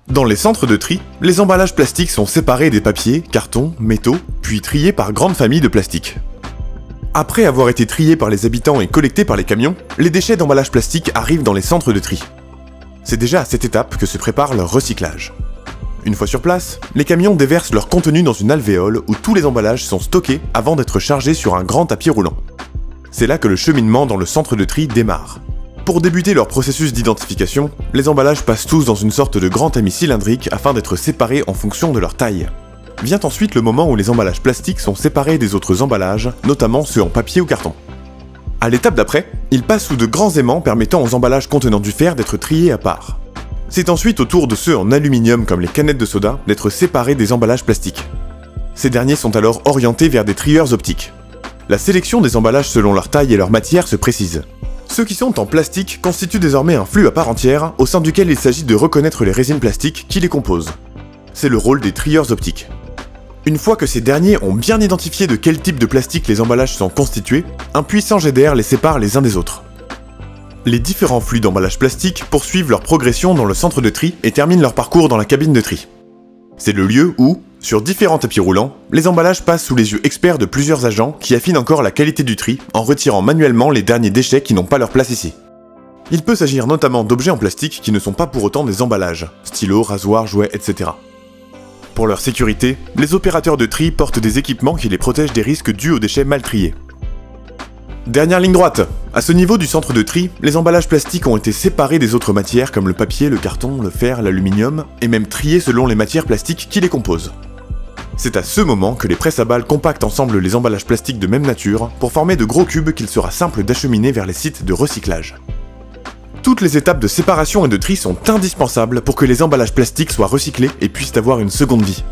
Dans les centres de tri, les emballages plastiques sont séparés des papiers, cartons, métaux, puis triés par grandes familles de plastique. Après avoir été triés par les habitants et collectés par les camions, les déchets d'emballage plastique arrivent dans les centres de tri. C'est déjà à cette étape que se prépare leur recyclage. Une fois sur place, les camions déversent leur contenu dans une alvéole où tous les emballages sont stockés avant d'être chargés sur un grand tapis roulant. C'est là que le cheminement dans le centre de tri démarre. Pour débuter leur processus d'identification, les emballages passent tous dans une sorte de grand tamis cylindrique afin d'être séparés en fonction de leur taille. Vient ensuite le moment où les emballages plastiques sont séparés des autres emballages, notamment ceux en papier ou carton. À l'étape d'après, ils passent sous de grands aimants permettant aux emballages contenant du fer d'être triés à part. C'est ensuite au tour de ceux en aluminium comme les canettes de soda d'être séparés des emballages plastiques. Ces derniers sont alors orientés vers des trieurs optiques. La sélection des emballages selon leur taille et leur matière se précise. Ceux qui sont en plastique constituent désormais un flux à part entière au sein duquel il s'agit de reconnaître les résines plastiques qui les composent. C'est le rôle des trieurs optiques. Une fois que ces derniers ont bien identifié de quel type de plastique les emballages sont constitués, un puissant jet d'air les sépare les uns des autres. Les différents flux d'emballage plastique poursuivent leur progression dans le centre de tri et terminent leur parcours dans la cabine de tri. C'est le lieu où, sur différents tapis roulants, les emballages passent sous les yeux experts de plusieurs agents qui affinent encore la qualité du tri en retirant manuellement les derniers déchets qui n'ont pas leur place ici. Il peut s'agir notamment d'objets en plastique qui ne sont pas pour autant des emballages, stylos, rasoirs, jouets, etc. Pour leur sécurité, les opérateurs de tri portent des équipements qui les protègent des risques dus aux déchets mal triés. Dernière ligne droite. À ce niveau du centre de tri, les emballages plastiques ont été séparés des autres matières comme le papier, le carton, le fer, l'aluminium, et même triés selon les matières plastiques qui les composent. C'est à ce moment que les presses à balles compactent ensemble les emballages plastiques de même nature pour former de gros cubes qu'il sera simple d'acheminer vers les sites de recyclage. Toutes les étapes de séparation et de tri sont indispensables pour que les emballages plastiques soient recyclés et puissent avoir une seconde vie.